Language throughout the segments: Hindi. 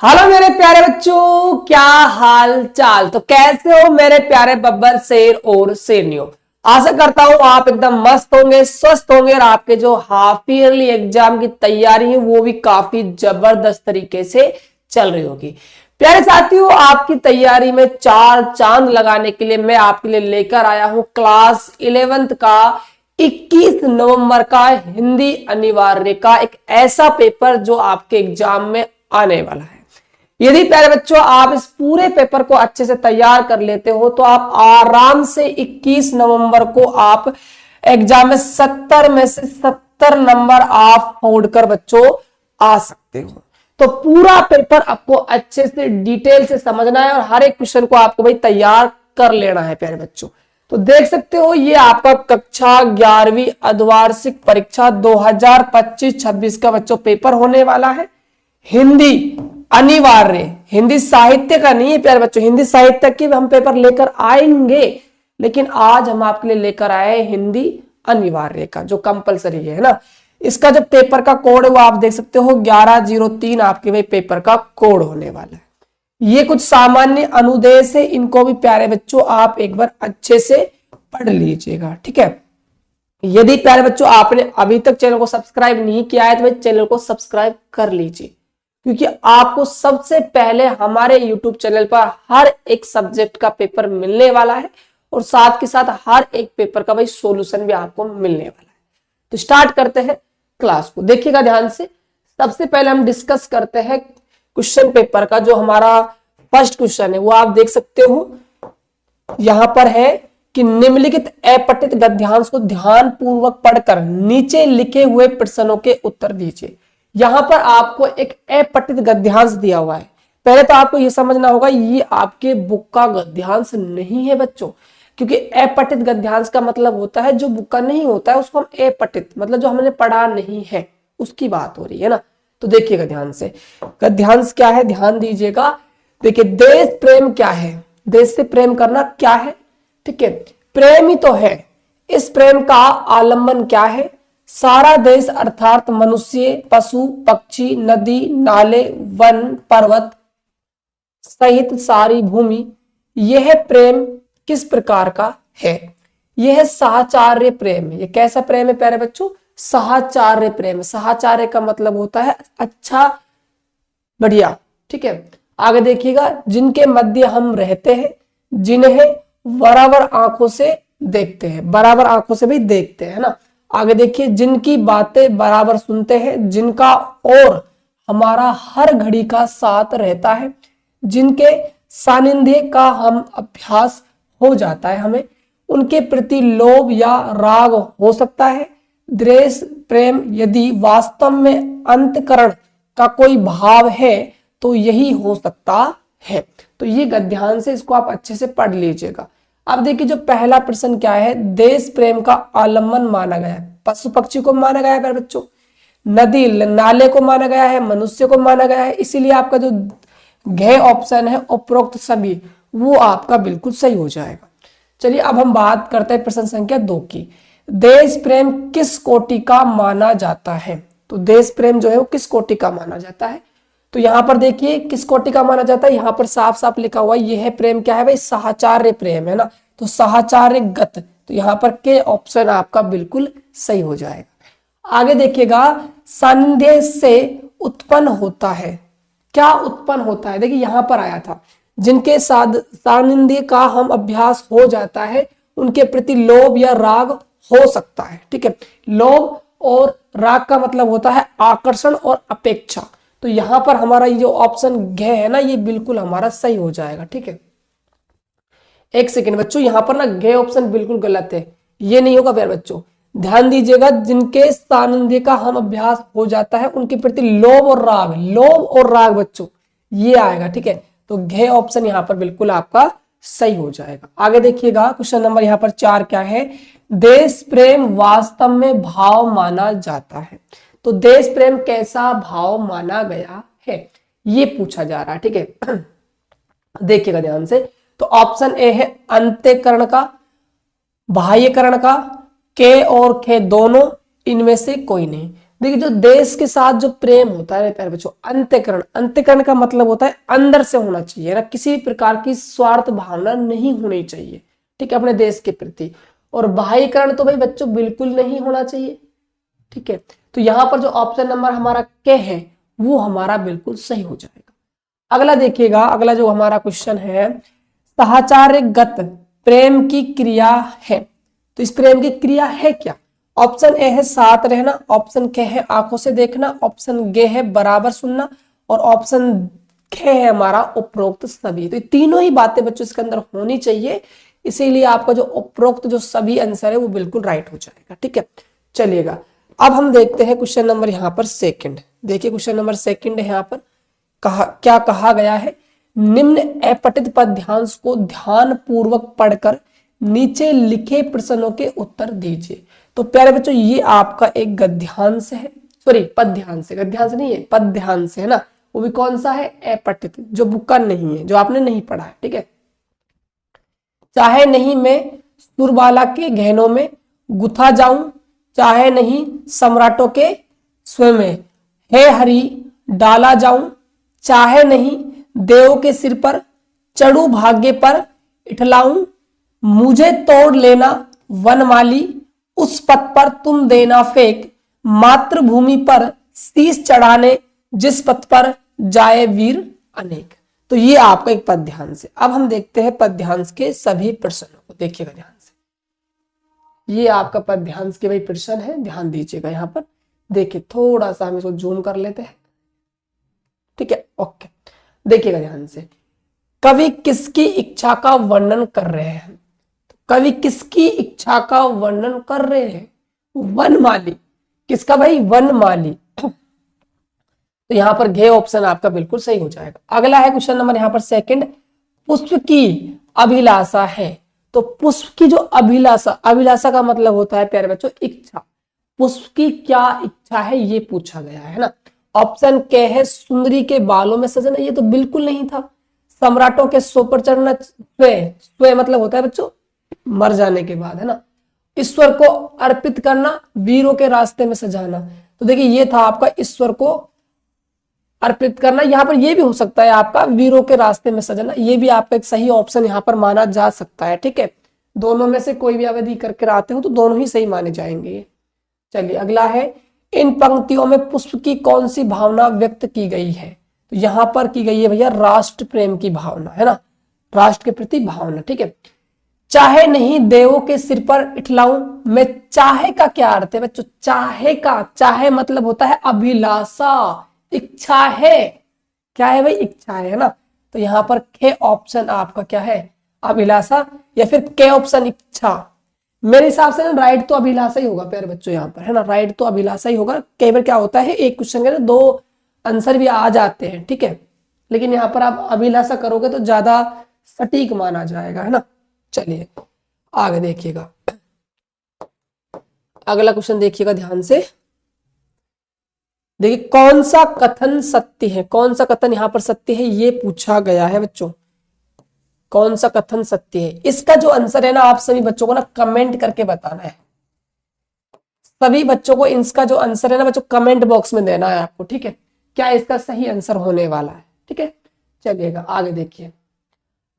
हेलो मेरे प्यारे बच्चों, क्या हाल चाल। तो कैसे हो मेरे प्यारे बब्बर शेर और शेरनियों। आशा करता हूं आप एकदम मस्त होंगे, स्वस्थ होंगे और आपके जो हाफ ईयरली एग्जाम की तैयारी है वो भी काफी जबरदस्त तरीके से चल रही होगी। प्यारे साथियों, आपकी तैयारी में चार चांद लगाने के लिए मैं आपके लिए लेकर आया हूं क्लास 11th का 21 नवंबर का हिंदी अनिवार्य का एक ऐसा पेपर जो आपके एग्जाम में आने वाला है। यदि प्यारे बच्चों आप इस पूरे पेपर को अच्छे से तैयार कर लेते हो तो आप आराम से 21 नवंबर को आप एग्जाम में 70 में से 70 नंबर आप छोड़कर बच्चों आ सकते हो। तो पूरा पेपर आपको अच्छे से डिटेल से समझना है और हर एक क्वेश्चन को आपको भाई तैयार कर लेना है प्यारे बच्चों। तो देख सकते हो ये आपका कक्षा 11वीं अर्धवार्षिक परीक्षा 2025-26 का बच्चों पेपर होने वाला है। हिंदी अनिवार्य, हिंदी साहित्य का नहीं है प्यारे बच्चों, हिंदी साहित्य की हम पेपर लेकर आएंगे, लेकिन आज हम आपके लिए लेकर आए हिंदी अनिवार्य का जो कंपलसरी है ना। इसका जो पेपर का कोड है वो आप देख सकते हो 1103 आपके भाई पेपर का कोड होने वाला है। ये कुछ सामान्य अनुदेश है, इनको भी प्यारे बच्चों आप एक बार अच्छे से पढ़ लीजिएगा, ठीक है। यदि प्यारे बच्चों आपने अभी तक चैनल को सब्सक्राइब नहीं किया है तो भाई चैनल को सब्सक्राइब कर लीजिए, क्योंकि आपको सबसे पहले हमारे YouTube चैनल पर हर एक सब्जेक्ट का पेपर मिलने वाला है और साथ के साथ हर एक पेपर का भाई सॉल्यूशन भी आपको मिलने वाला है। तो स्टार्ट करते हैं क्लास को, देखिएगा ध्यान से। सबसे पहले हम डिस्कस करते हैं क्वेश्चन पेपर का। जो हमारा फर्स्ट क्वेश्चन है वो आप देख सकते हो यहां पर है कि निम्नलिखित अपठित गद्यांश को ध्यान पूर्वक पढ़कर नीचे लिखे हुए प्रश्नों के उत्तर दीजिए। यहां पर आपको एक अपठित गद्यांश दिया हुआ है। पहले तो आपको यह समझना होगा ये आपके बुक का गद्यांश नहीं है बच्चों, क्योंकि अपठित गद्यांश का मतलब होता है जो बुक का नहीं होता है उसको हम अपठित मतलब जो हमने पढ़ा नहीं है उसकी बात हो रही है ना। तो देखिएगा ध्यान से, गद्यांश क्या है ध्यान दीजिएगा। देखिए, देश प्रेम क्या है, देश से प्रेम करना क्या है, ठीक है, प्रेम ही तो है। इस प्रेम का आलंबन क्या है, सारा देश अर्थात मनुष्य, पशु, पक्षी, नदी, नाले, वन, पर्वत सहित सारी भूमि। यह प्रेम किस प्रकार का है, यह साहचर्य प्रेम है। यह कैसा प्रेम है प्यारे बच्चों, साहचर्य प्रेम। साहचर्य का मतलब होता है अच्छा, बढ़िया, ठीक है। आगे देखिएगा, जिनके मध्य हम रहते हैं, जिन्हें बराबर आंखों से देखते हैं, बराबर आंखों से भी देखते हैं ना। आगे देखिए, जिनकी बातें बराबर सुनते हैं, जिनका और हमारा हर घड़ी का साथ रहता है, जिनके सानिध्य का हम अभ्यास हो जाता है हमें, उनके प्रति लोभ या राग हो सकता है। देश प्रेम यदि वास्तव में अंतःकरण का कोई भाव है तो यही हो सकता है। तो ये गद्यांश से इसको आप अच्छे से पढ़ लीजिएगा। अब देखिए, जो पहला प्रश्न क्या है, देश प्रेम का आलम्बन माना गया है, पशु पक्षी को माना गया है बच्चों, नदी नाले को माना गया है, मनुष्य को माना गया है। इसीलिए आपका जो घ ऑप्शन है उपरोक्त सभी वो आपका बिल्कुल सही हो जाएगा। चलिए अब हम बात करते हैं प्रश्न संख्या 2 की। देश प्रेम किस कोटि का माना जाता है। तो देश प्रेम जो है वो किस कोटि का माना जाता है। तो यहां पर देखिए किस कोटि का माना जाता है, यहां पर साफ साफ लिखा हुआ है यह प्रेम क्या है भाई, साहचर्य प्रेम है ना। तो साहचर्य गत, तो यहां पर के ऑप्शन आपका बिल्कुल सही हो जाएगा। आगे देखिएगा, सानिध्य से उत्पन्न होता है, क्या उत्पन्न होता है। देखिए यहां पर आया था, जिनके सानिध्य का हम अभ्यास हो जाता है उनके प्रति लोभ या राग हो सकता है, ठीक है। लोभ और राग का मतलब होता है आकर्षण और अपेक्षा। तो यहां पर हमारा ये जो ऑप्शन घ है ना ये बिल्कुल हमारा सही हो जाएगा, ठीक है। एक सेकेंड बच्चों, यहां पर ना घ ऑप्शन बिल्कुल गलत है, ये नहीं होगा प्यारे बच्चों, ध्यान दीजिएगा। जिनके सानिध्य का हम अभ्यास हो जाता है उनके प्रति लोभ और राग, लोभ और राग बच्चों ये आएगा, ठीक है। तो घ ऑप्शन यहां पर बिल्कुल आपका सही हो जाएगा। आगे देखिएगा, क्वेश्चन नंबर यहां पर 4 क्या है, देश प्रेम वास्तव में भाव माना जाता है। तो देश प्रेम कैसा भाव माना गया है ये पूछा जा रहा है, ठीक है। देखिएगा ध्यान से, तो ऑप्शन ए है अंत्यकरण का, बाह्यकरण का, के और खे दोनों, इनमें से कोई नहीं। देखिए जो देश के साथ जो प्रेम होता है प्यारे बच्चों, अंतःकरण, अंतःकरण का मतलब होता है अंदर से होना चाहिए ना, किसी प्रकार की स्वार्थ भावना नहीं होनी चाहिए, ठीक है, अपने देश के प्रति। और बाह्यकरण तो भाई बच्चों बिल्कुल नहीं होना चाहिए, ठीक है। तो यहाँ पर जो ऑप्शन नंबर हमारा के है वो हमारा बिल्कुल सही हो जाएगा। अगला देखिएगा, अगला जो हमारा क्वेश्चन है, साहचर्यगत प्रेम की क्रिया है, तो इस प्रेम की क्रिया है क्या? ऑप्शन ए है साथ रहना, ऑप्शन के है आंखों से देखना, ऑप्शन गे है बराबर सुनना, और ऑप्शन खे है हमारा उपरोक्त सभी। तो ये तीनों ही बातें बच्चों इसके अंदर होनी चाहिए, इसीलिए आपका जो उपरोक्त जो सभी आंसर है वो बिल्कुल राइट हो जाएगा, ठीक है। चलिएगा अब हम देखते हैं क्वेश्चन नंबर यहाँ पर सेकंड। देखिए क्वेश्चन नंबर सेकंड है, यहाँ पर क्या कहा गया है, निम्न अपठित पद्यांश को ध्यान पूर्वक पढ़कर नीचे लिखे प्रश्नों के उत्तर दीजिए। तो प्यारे बच्चों ये आपका एक गद्यांश है, सॉरी पद्यांश है, गद्यांश नहीं है, पद्यांश है ना, वो भी कौन सा है, अपठित, जो बुक का नहीं है, जो आपने नहीं पढ़ा है, ठीक है। चाहे नहीं मैं सुरबाला के गहनों में गुथा जाऊं, चाहे नहीं सम्राटों के स्वयं में हे हरि डाला जाऊं, चाहे नहीं देव के सिर पर चढ़ू भाग्य पर इठलाऊं, मुझे तोड़ लेना वनमाली, उस पथ पर तुम देना फेंक, मातृभूमि पर शीश चढ़ाने जिस पथ पर जाए वीर अनेक। तो ये आपका एक पद्यांश है। अब हम देखते हैं पद्यांश के सभी प्रश्नों को, देखिएगा ध्यान से, ये आपका पद्यांश के भाई प्रश्न है, ध्यान दीजिएगा। यहाँ पर देखिए थोड़ा सा हम इसको जूम कर लेते हैं, ठीक है, ओके। देखिएगा ध्यान से, कवि किसकी इच्छा का वर्णन कर रहे हैं, कवि किसकी इच्छा का वर्णन कर रहे हैं, वनमाली, किसका भाई, वनमाली। तो यहां पर घे ऑप्शन आपका बिल्कुल सही हो जाएगा। अगला है क्वेश्चन नंबर यहाँ पर सेकंड, पुष्प की अभिलाषा है, तो पुष्प की जो अभिलाषा, अभिलाषा का मतलब होता है प्यारे बच्चों इच्छा, पुष्प की क्या इच्छा है ये पूछा गया है ना। ऑप्शन के है सुंदरी के बालों में सजना, ये तो बिल्कुल नहीं था। सम्राटों के सो पर चढ़ना, स्वे मतलब होता है बच्चों मर जाने के बाद, है ना। ईश्वर को अर्पित करना, वीरों के रास्ते में सजाना, तो देखिए ये था आपका ईश्वर को अर्पित करना। यहाँ पर ये भी हो सकता है आपका वीरों के रास्ते में सजाना, ये भी आपका एक सही ऑप्शन यहाँ पर माना जा सकता है, ठीक है। दोनों में से कोई भी आप यदि करके आते हो तो दोनों ही सही माने जाएंगे। चलिए अगला है, इन पंक्तियों में पुष्प की कौन सी भावना व्यक्त की गई है, तो यहां पर की गई है भैया राष्ट्र प्रेम की भावना, है ना, राष्ट्र के प्रति भावना, ठीक है। चाहे नहीं देवों के सिर पर इठलाऊं, मैं चाहे का क्या अर्थ है बच्चों, चाहे का, चाहे मतलब होता है अभिलाषा, इच्छा है, क्या है भाई, इच्छा है ना। तो यहाँ पर के ऑप्शन आपका क्या है, अभिलाषा, या फिर के ऑप्शन इच्छा। मेरे हिसाब से ना राइट तो अभिलाषा ही होगा प्यारे बच्चों, यहाँ पर है ना, राइट तो अभिलाषा ही होगा। कई बार क्या होता है एक क्वेश्चन के ना दो आंसर भी आ जाते हैं, ठीक है, लेकिन यहाँ पर आप अभिलाषा करोगे तो ज्यादा सटीक माना जाएगा, है ना। चलिए आगे देखिएगा, अगला क्वेश्चन देखिएगा ध्यान से। देखिए कौन सा कथन सत्य है, कौन सा कथन यहाँ पर सत्य है ये पूछा गया है बच्चों, कौन सा कथन सत्य है। इसका जो आंसर है ना आप सभी बच्चों को ना कमेंट करके बताना है, सभी बच्चों को इसका जो आंसर है ना बच्चों कमेंट बॉक्स में देना है आपको, ठीक है, क्या इसका सही आंसर होने वाला है, ठीक है। चलिएगा आगे देखिए,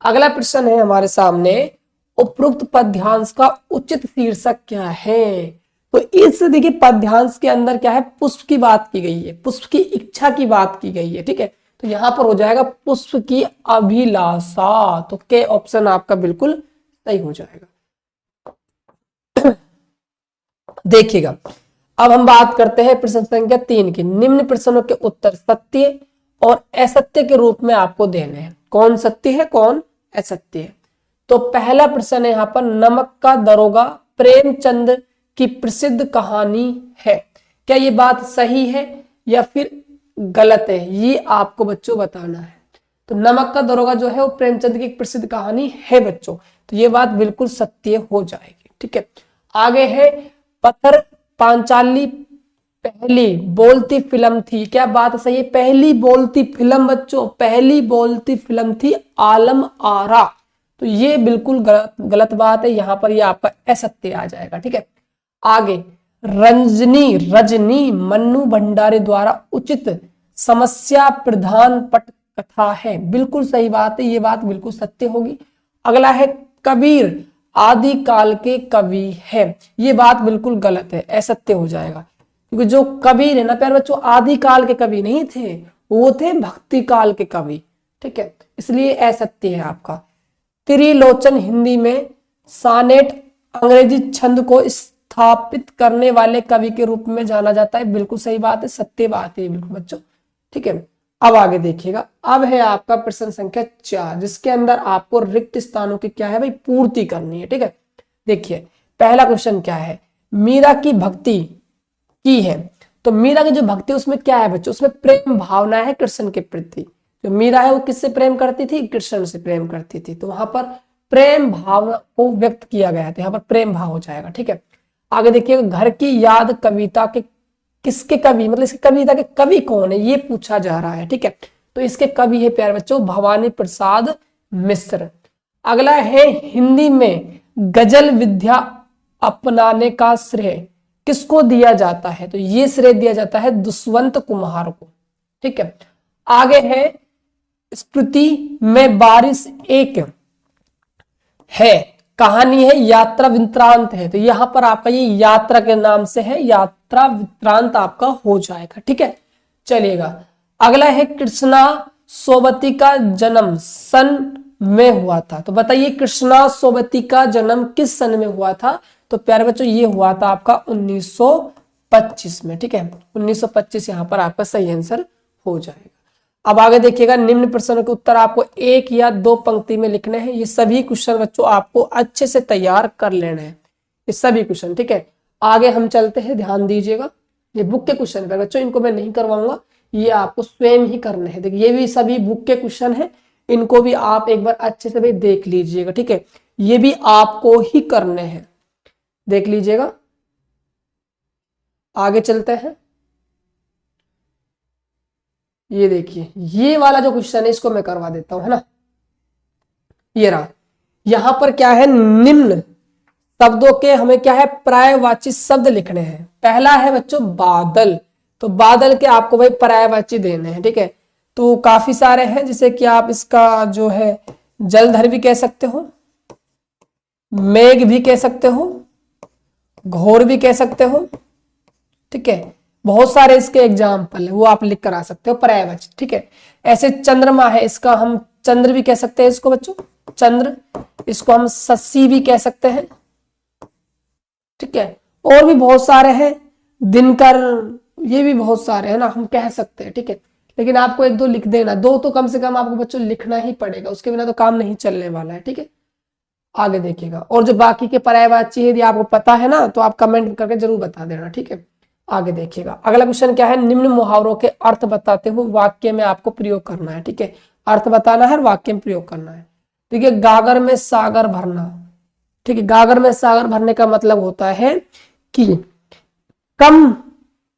अगला प्रश्न है हमारे सामने, उपरोक्त पद्यांश का उचित शीर्षक क्या है। तो इस देखिए पद्यांश के अंदर क्या है, पुष्प की बात की गई है, पुष्प की इच्छा की बात की गई है, ठीक है। तो यहां पर हो जाएगा पुष्प की अभिलाषा, तो के ऑप्शन आपका बिल्कुल सही हो जाएगा। देखिएगा अब हम बात करते हैं प्रश्न संख्या 3 की, निम्न प्रश्नों के उत्तर सत्य और असत्य के रूप में आपको देने हैं, कौन सत्य है कौन असत्य है। तो पहला प्रश्न है यहाँ पर, नमक का दरोगा प्रेमचंद की प्रसिद्ध कहानी है, क्या ये बात सही है या फिर गलत है, ये आपको बच्चों बताना है। तो नमक का दरोगा जो है वो प्रेमचंद की एक प्रसिद्ध कहानी है बच्चों, तो ये बात बिल्कुल सत्य हो जाएगी, ठीक है। आगे है, पत्थर पांचाली पहली बोलती फिल्म थी, क्या बात सही है, पहली बोलती फिल्म बच्चों, पहली बोलती फिल्म थी आलम आरा, तो ये बिल्कुल गलत बात है, यहां पर ये आपका असत्य आ जाएगा, ठीक है। आगे, रजनी मन्नू भंडारी द्वारा उचित समस्या प्रधान पट कथा है। बिल्कुल सही बात है, ये बात बिल्कुल सत्य होगी। अगला है कबीर आदि काल के कवि है। ये बात बिल्कुल गलत है, असत्य हो जाएगा, क्योंकि जो कबीर है ना प्यारे बच्चों, आदि काल के कवि नहीं थे, वो थे भक्ति काल के कवि। ठीक है, इसलिए असत्य है आपका। त्रिलोचन हिंदी में सानेट अंग्रेजी छंद को स्थापित करने वाले कवि के रूप में जाना जाता है। बिल्कुल सही बात है, सत्य बात है बिल्कुल बच्चों। ठीक है, अब आगे देखिएगा। अब है आपका प्रश्न संख्या 4, जिसके अंदर आपको रिक्त स्थानों की क्या है भाई, पूर्ति करनी है। ठीक है, देखिए पहला क्वेश्चन क्या है, मीरा की भक्ति की है। तो मीरा की जो भक्ति उसमें क्या है बच्चों, उसमें प्रेम भावना है कृष्ण के प्रति। जो मीरा है वो किससे प्रेम करती थी, कृष्ण से प्रेम करती थी। तो वहां पर प्रेम भावना को व्यक्त किया गया है, तो यहाँ पर प्रेम भाव हो जाएगा। ठीक है, आगे देखिएगा, घर की याद कविता के किसके कवि, मतलब इसकी कविता के कवि कौन है, ये पूछा जा रहा है। ठीक है, तो इसके कवि है प्यारे बच्चों भवानी प्रसाद मिश्र। अगला है हिंदी में गजल विद्या अपनाने का श्रेय किसको दिया जाता है, तो ये श्रेय दिया जाता है दुष्यंत कुमार को। ठीक है, आगे है स्मृति में बारिश एक है, कहानी है, यात्रा वृत्तांत है। तो यहां पर आपका ये यात्रा के नाम से है, यात्रा वृत्तांत आपका हो जाएगा। ठीक है, चलिएगा। अगला है कृष्णा सोबती का जन्म सन में हुआ था। तो बताइए कृष्णा सोबती का जन्म किस सन में हुआ था, तो प्यारे बच्चों ये हुआ था आपका 1925 में। ठीक है, 1925 यहाँ पर आपका सही आंसर हो जाएगा। अब आगे देखिएगा, निम्न प्रश्नों के उत्तर आपको एक या दो पंक्ति में लिखने हैं। ये सभी क्वेश्चन बच्चों आपको अच्छे से तैयार कर लेने हैं, ये सभी क्वेश्चन। ठीक है, आगे हम चलते हैं, ध्यान दीजिएगा। ये बुक के क्वेश्चन है बच्चों, इनको मैं नहीं करवाऊंगा, ये आपको स्वयं ही करने हैं। देखिए ये भी सभी बुक के क्वेश्चन है, इनको भी आप एक बार अच्छे से भाई देख लीजिएगा। ठीक है, ये भी आपको ही करने हैं, देख लीजिएगा। आगे चलते हैं, ये देखिए ये वाला जो क्वेश्चन है इसको मैं करवा देता हूं, है ना। ये रहा, यहां पर क्या है, निम्न शब्दों के हमें क्या है पर्यायवाची शब्द लिखने हैं। पहला है बच्चों बादल, तो बादल के आपको भाई पर्यायवाची देने हैं। ठीक है, तो काफी सारे हैं, जैसे कि आप इसका जो है जलधर भी कह सकते हो, मेघ भी कह सकते हो, घोर भी कह सकते हो। ठीक है, बहुत सारे इसके एग्जाम्पल है, वो आप लिख कर आ सकते हो पर्यायवाची। ठीक है, ऐसे चंद्रमा है, इसका हम चंद्र भी कह सकते हैं इसको बच्चों, चंद्र। इसको हम शशि भी कह सकते हैं। ठीक है, और भी बहुत सारे हैं, दिनकर, ये भी बहुत सारे हैं ना, हम कह सकते हैं। ठीक है, लेकिन आपको एक दो लिख देना, दो तो कम से कम आपको बच्चों लिखना ही पड़ेगा, उसके बिना तो काम नहीं चलने वाला है। ठीक है, आगे देखिएगा। और जो बाकी के पर्यायवाची यदि आपको पता है ना, तो आप कमेंट करके जरूर बता देना। ठीक है, आगे देखिएगा। अगला क्वेश्चन क्या है, निम्न मुहावरों के अर्थ बताते हुए वाक्य में आपको प्रयोग करना है। ठीक है, अर्थ बताना है और वाक्य में प्रयोग करना है। ठीक है, गागर में सागर भरना। ठीक है, गागर में सागर भरने का मतलब होता है कि कम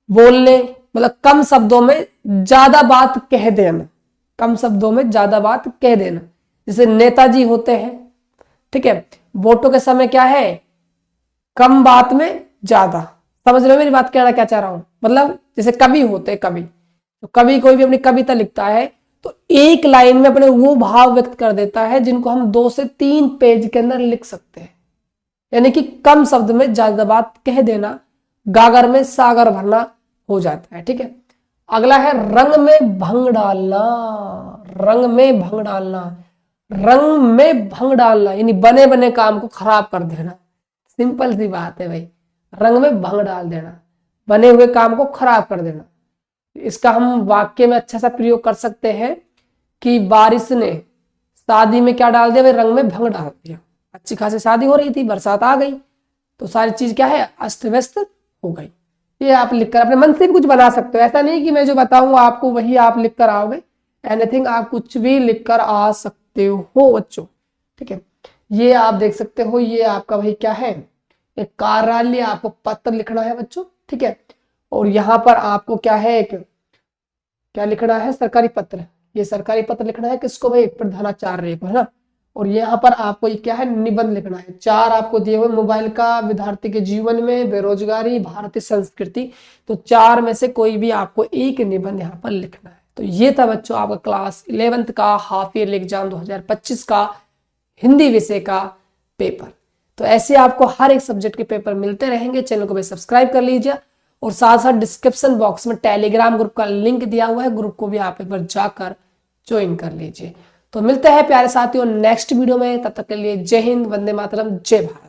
बोलने, मतलब कम शब्दों में ज्यादा बात कह देना, कम शब्दों में ज्यादा बात कह देना। जैसे नेताजी होते हैं। ठीक है, वोटों के समय क्या है, कम बात में ज्यादा। समझ रहे हो मेरी बात, कहना क्या चाह रहा हूं, मतलब जैसे कवि होते हैं, कवि, तो कवि कोई भी अपनी कविता लिखता है तो एक लाइन में अपने वो भाव व्यक्त कर देता है जिनको हम 2 से 3 पेज के अंदर लिख सकते हैं। यानी कि कम शब्द में ज्यादा बात कह देना, गागर में सागर भरना हो जाता है। ठीक है, अगला है रंग में भंग डालना। रंग में भंग डालना, रंग में भंग डालना यानी बने बने काम को खराब कर देना। सिंपल सी बात है भाई, रंग में भंग डाल देना, बने हुए काम को खराब कर देना। इसका हम वाक्य में अच्छा सा प्रयोग कर सकते हैं कि बारिश ने शादी में क्या डाल दिया भाई, रंग में भंग डाल दिया। अच्छी खासी शादी हो रही थी, बरसात आ गई तो सारी चीज क्या है, अस्त व्यस्त हो गई। ये आप लिखकर अपने मन से भी कुछ बना सकते हो, ऐसा नहीं कि मैं जो बताऊंगा आपको वही आप लिख कर आओगे। एनीथिंग आप कुछ भी लिख कर आ सकते हो बच्चों। ठीक है, ये आप देख सकते हो, ये आपका भाई क्या है, एक कार्यालय, आपको पत्र लिखना है बच्चों। ठीक है, और यहाँ पर आपको क्या है, एक क्या लिखना है, सरकारी पत्र। ये सरकारी पत्र लिखना है किसको भाई, प्रधानाचार्य को, है ना। और यहाँ पर आपको ये क्या है, निबंध लिखना है। 4 आपको दिए हुए, मोबाइल का विद्यार्थी के जीवन में, बेरोजगारी, भारतीय संस्कृति। तो 4 में से कोई भी आपको एक निबंध यहाँ पर लिखना है। तो ये था बच्चों आपका क्लास 11th का हाफ ईयरली एग्जाम 2025 का हिंदी विषय का पेपर। तो ऐसे आपको हर एक सब्जेक्ट के पेपर मिलते रहेंगे। चैनल को भी सब्सक्राइब कर लीजिए और साथ साथ डिस्क्रिप्शन बॉक्स में टेलीग्राम ग्रुप का लिंक दिया हुआ है, ग्रुप को भी आप एक बार जाकर ज्वाइन कर लीजिए। तो मिलते हैं प्यारे साथियों नेक्स्ट वीडियो में, तब तक के लिए जय हिंद, वंदे मातरम, जय भारत।